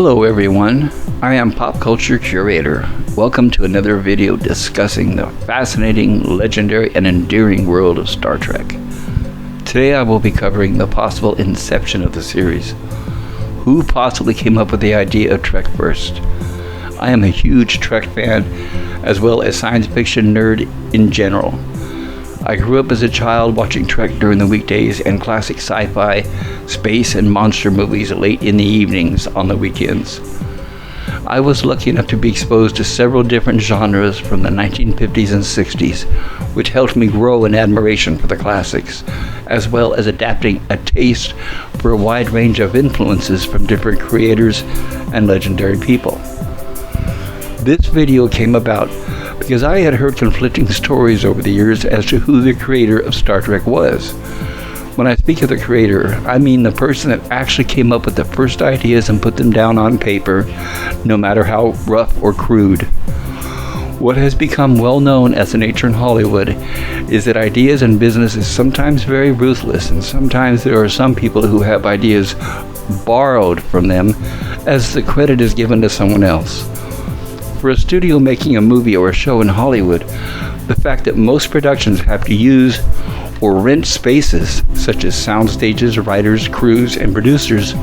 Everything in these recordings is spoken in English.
Hello everyone, I am Pop Culture Curator. Welcome to another video discussing the fascinating, legendary, and endearing world of Star Trek. Today I will be covering the possible inception of the series. Who possibly came up with the idea of Trek first? I am a huge Trek fan, as well as science fiction nerd in general. I grew up as a child watching Trek during the weekdays and classic sci-fi, space, and monster movies late in the evenings on the weekends. I was lucky enough to be exposed to several different genres from the 1950s and 60s, which helped me grow in admiration for the classics, as well as adapting a taste for a wide range of influences from different creators and legendary people. This video came about because I had heard conflicting stories over the years as to who the creator of Star Trek was. When I speak of the creator, I mean the person that actually came up with the first ideas and put them down on paper, no matter how rough or crude. What has become well known as the nature in Hollywood is that ideas in business is sometimes very ruthless, and sometimes there are some people who have ideas borrowed from them as the credit is given to someone else. For a studio making a movie or a show in Hollywood, the fact that most productions have to use or rent spaces such as sound stages, writers, crews, and producers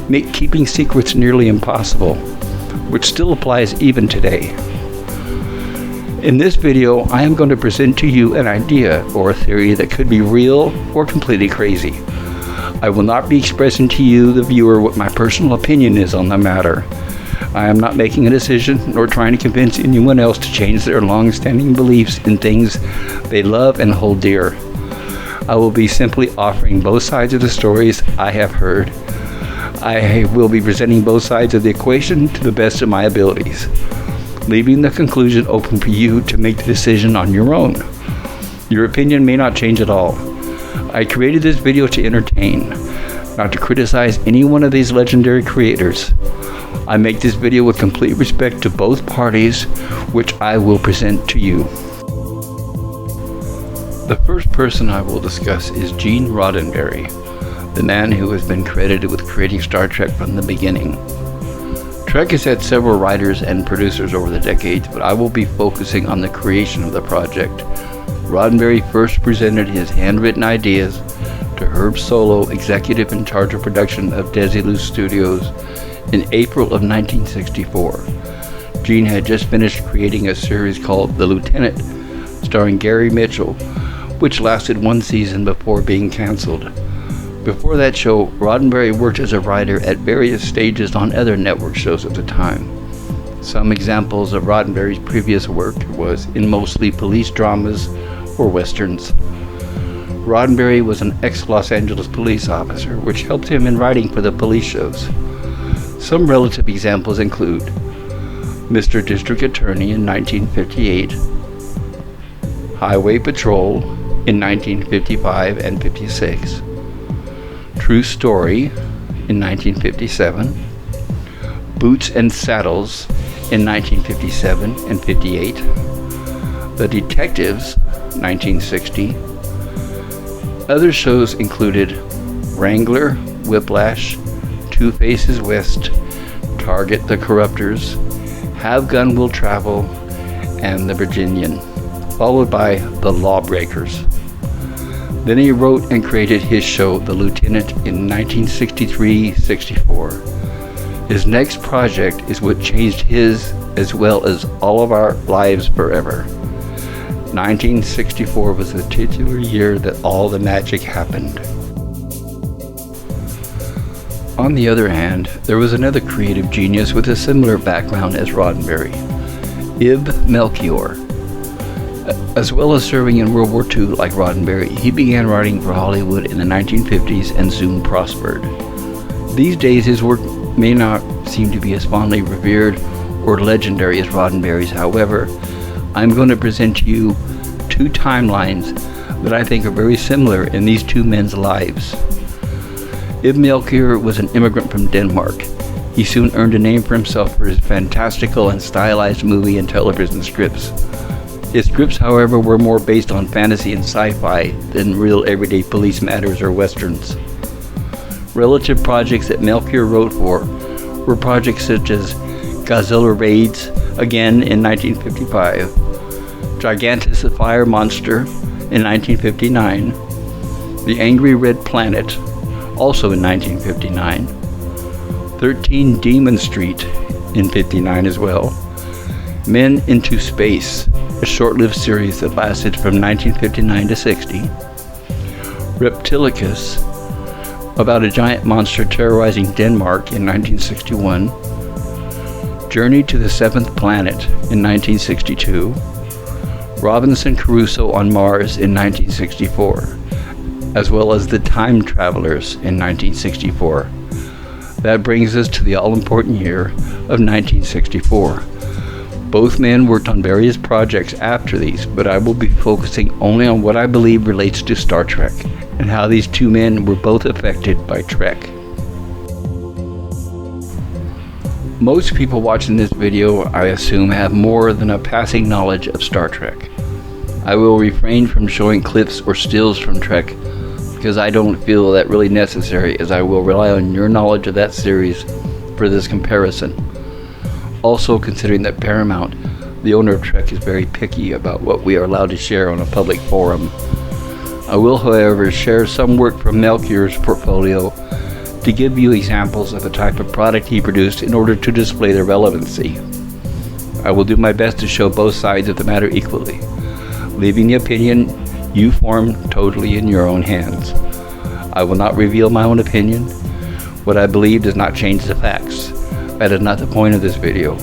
make keeping secrets nearly impossible, which still applies even today. In this video, I am going to present to you an idea or a theory that could be real or completely crazy. I will not be expressing to you, the viewer, what my personal opinion is on the matter. I am not making a decision nor trying to convince anyone else to change their long-standing beliefs in things they love and hold dear. I will be simply offering both sides of the stories I have heard. I will be presenting both sides of the equation to the best of my abilities, leaving the conclusion open for you to make the decision on your own. Your opinion may not change at all. I created this video to entertain, not to criticize any one of these legendary creators. I make this video with complete respect to both parties, which I will present to you. The first person I will discuss is Gene Rodenberry, the man who has been credited with creating Star Trek from the beginning. Trek has had several writers and producers over the decades, but I will be focusing on the creation of the project. Rodenberry first presented his handwritten ideas to Herb Solow, executive in charge of production of Desilu Studios, in April of 1964. Gene had just finished creating a series called The Lieutenant, starring Gary Mitchell, which lasted one season before being canceled. Before that show, Rodenberry worked as a writer at various stages on other network shows at the time. Some examples of Roddenberry's previous work was in mostly police dramas or westerns. Rodenberry was an ex-Los Angeles police officer, which helped him in writing for the police shows. Some relative examples include Mr. District Attorney in 1958, Highway Patrol in 1955 and 56, True Story in 1957, Boots and Saddles in 1957 and 58, The Detectives 1960. Other shows included Wrangler, Whiplash, Two Faces West, Target the Corruptors, Have Gun Will Travel, and The Virginian, followed by The Lawbreakers. Then he wrote and created his show, The Lieutenant, in 1963-64. His next project is what changed his as well as all of our lives forever. 1964 was the titular year that all the magic happened. On the other hand, there was another creative genius with a similar background as Rodenberry, Ib Melchior. As well as serving in World War II like Rodenberry, he began writing for Hollywood in the 1950s and soon prospered. These days his work may not seem to be as fondly revered or legendary as Roddenberry's. However, I'm going to present to you two timelines that I think are very similar in these two men's lives. Ib Melchior was an immigrant from Denmark. He soon earned a name for himself for his fantastical and stylized movie and television scripts. His scripts, however, were more based on fantasy and sci-fi than real everyday police matters or westerns. Relative projects that Melchior wrote for were projects such as Godzilla Raids, again in 1955, Gigantus the Fire Monster in 1959, The Angry Red Planet, also in 1959, 13 Demon Street in 59 as well, Men into Space, a short-lived series that lasted from 1959 to 60, Reptilicus, about a giant monster terrorizing Denmark in 1961, Journey to the Seventh Planet in 1962, Robinson Crusoe on Mars in 1964, as well as The Time Travelers in 1964. That brings us to the all-important year of 1964. Both men worked on various projects after these, but I will be focusing only on what I believe relates to Star Trek, and how these two men were both affected by Trek. Most people watching this video, I assume, have more than a passing knowledge of Star Trek. I will refrain from showing clips or stills from Trek because I don't feel that really necessary, as I will rely on your knowledge of that series for this comparison. Also, considering that Paramount, the owner of Trek, is very picky about what we are allowed to share on a public forum. I will, however, share some work from Melchior's portfolio to give you examples of the type of product he produced in order to display their relevancy. I will do my best to show both sides of the matter equally, leaving the opinion you form totally in your own hands. I will not reveal my own opinion. What I believe does not change the facts. That is not the point of this video.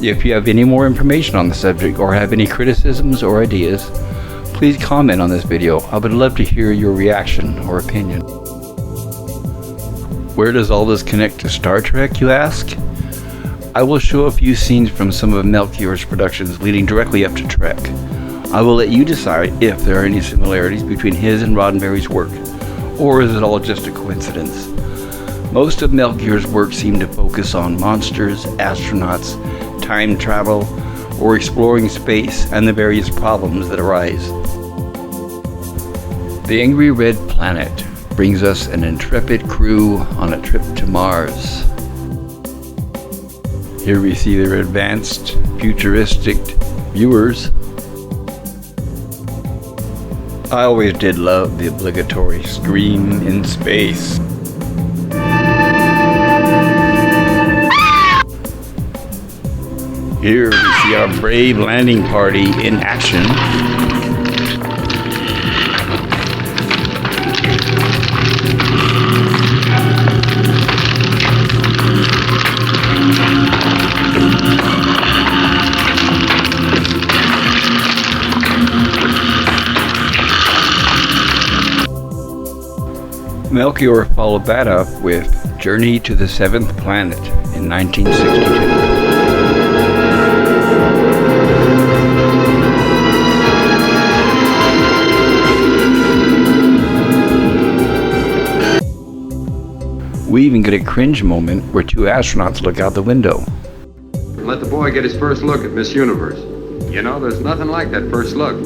If you have any more information on the subject or have any criticisms or ideas, please comment on this video. I would love to hear your reaction or opinion. Where does all this connect to Star Trek, you ask? I will show a few scenes from some of Melchior's productions leading directly up to Trek. I will let you decide if there are any similarities between his and Rodenberry's work, or is it all just a coincidence? Most of Melchior's work seemed to focus on monsters, astronauts, time travel, or exploring space and the various problems that arise. The Angry Red Planet brings us an intrepid crew on a trip to Mars. Here we see their advanced, futuristic viewers. I always did love the obligatory scream in space. Here we see our brave landing party in action. Melchior followed that up with Journey to the Seventh Planet in 1962. We even get a cringe moment where two astronauts look out the window. Let the boy get his first look at Miss Universe. You know, there's nothing like that first look.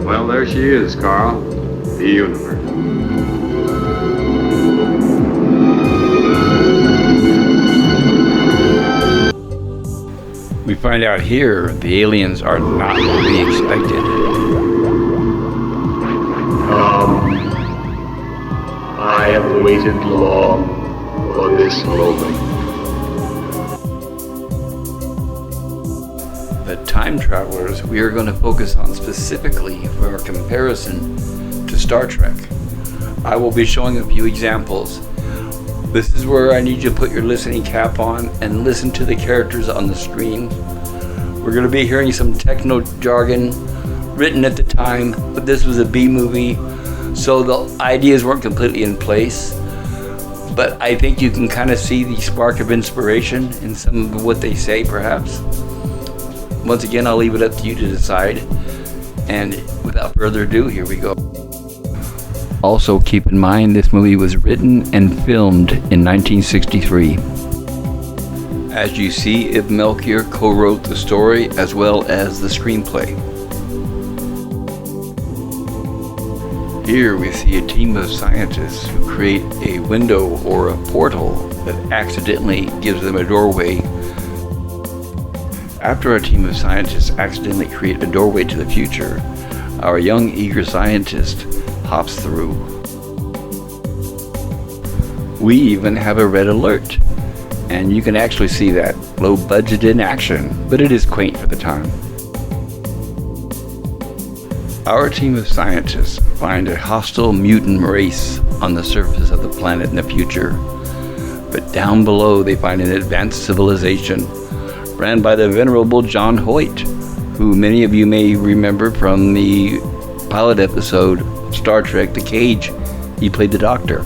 Well, there she is, Carl. The Universe. We find out here the aliens are not what we expected. I have waited long for this moment. The time travelers we are going to focus on specifically for our comparison to Star Trek. I will be showing a few examples. This is where I need you to put your listening cap on and listen to the characters on the screen. We're going to be hearing some techno jargon written at the time, but this was a B movie, so the ideas weren't completely in place. But I think you can kind of see the spark of inspiration in some of what they say, perhaps. Once again, I'll leave it up to you to decide. And without further ado, here we go. Also, keep in mind this movie was written and filmed in 1963. As you see, Ib Melchior co-wrote the story as well as the screenplay. Here we see a team of scientists who create a window or a portal that accidentally gives them a doorway. After our team of scientists accidentally create a doorway to the future, our young eager scientist hops through. We even have a red alert, and you can actually see that low budget in action, but it is quaint for the time. Our team of scientists find a hostile mutant race on the surface of the planet in the future, but down below they find an advanced civilization ran by the venerable John Hoyt, who many of you may remember from the pilot episode Star Trek The Cage. He played the Doctor.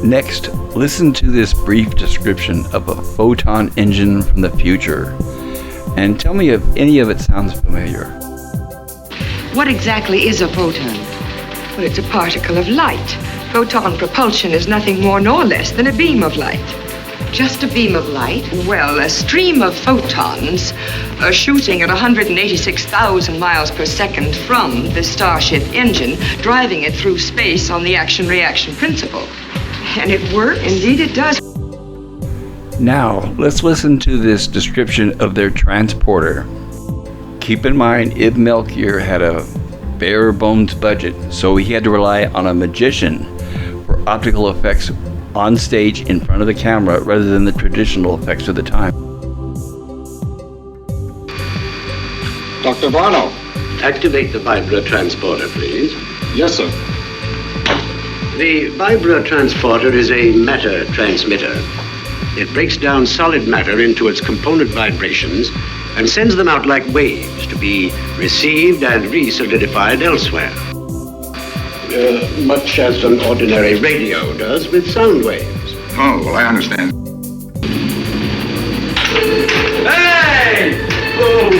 Next, listen to this brief description of a photon engine from the future, and tell me if any of it sounds familiar. What exactly is a photon? Well, it's a particle of light. Photon propulsion is nothing more nor less than a beam of light. Just a beam of light? Well, a stream of photons shooting at 186,000 miles per second from the Starship engine, driving it through space on the action-reaction principle. And it works. Indeed it does. Now, let's listen to this description of their transporter. Keep in mind, Ib Melchior had a bare bones budget, so he had to rely on a magician for optical effects on stage in front of the camera rather than the traditional effects of the time. Dr. Varno. Activate the Vibra transporter, please. Yes, sir. The Vibra transporter is a matter transmitter. It breaks down solid matter into its component vibrations and sends them out like waves to be received and re-solidified elsewhere. Much as an ordinary radio does with sound waves. Oh, well, I understand. Hey! Oh.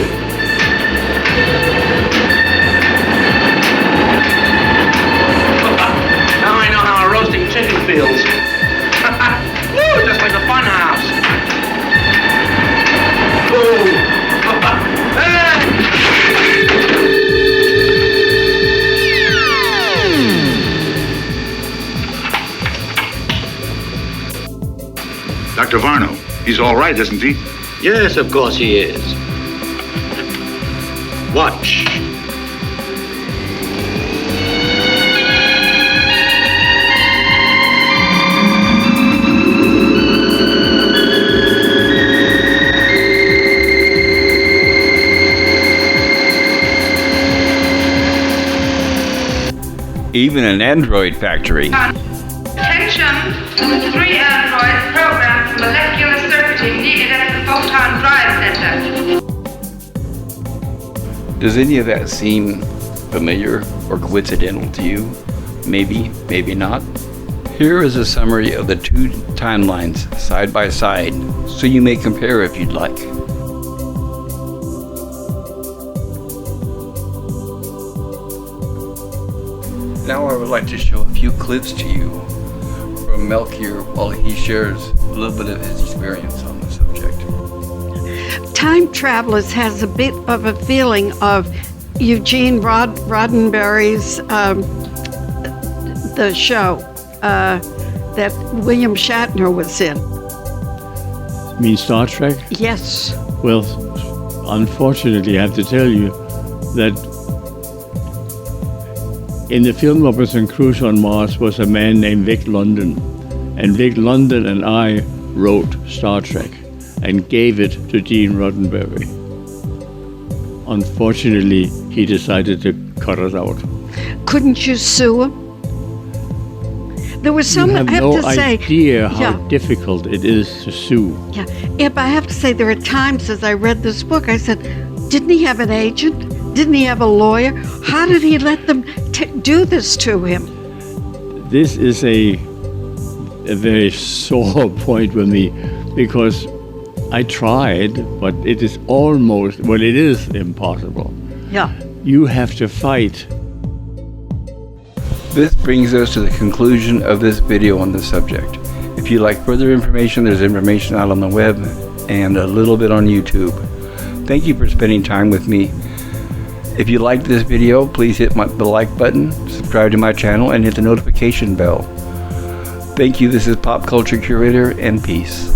Now I know how a roasting chicken feels. Woo, just like a fun house. Oh. Dr. Varno, he's all right, isn't he? Yes, of course he is. Watch. Even an android factory. Attention to the 3 androids programmed for molecular circuiting needed at the Photon Drive Center. Does any of that seem familiar or coincidental to you? Maybe, maybe not. Here is a summary of the 2 timelines side by side, so you may compare if you'd like. Now I would like to show a few clips to you from Melchior while he shares a little bit of his experience on the subject. Time Travelers has a bit of a feeling of Eugene Rodenberry's the show that William Shatner was in. You mean Star Trek? Yes. Well, unfortunately, I have to tell you that in the film Robinson Crusoe on Mars was a man named Vic London. And Vic London and I wrote Star Trek and gave it to Gene Rodenberry. Unfortunately, he decided to cut us out. Couldn't you sue him? There was some, You have I have no to say, idea how yeah. difficult it is to sue. Yeah, but I have to say there are times as I read this book, I said, didn't he have an agent? Didn't he have a lawyer? How did he let them do this to him? This is a very sore point with me because I tried, but it is almost, well, it is impossible. Yeah. You have to fight. This brings us to the conclusion of this video on the subject. If you'd like further information, there's information out on the web. and a little bit on YouTube. Thank you for spending time with me. If you liked this video, please hit the like button, subscribe to my channel, and hit the notification bell. Thank you. This is Pop Culture Curator, and peace.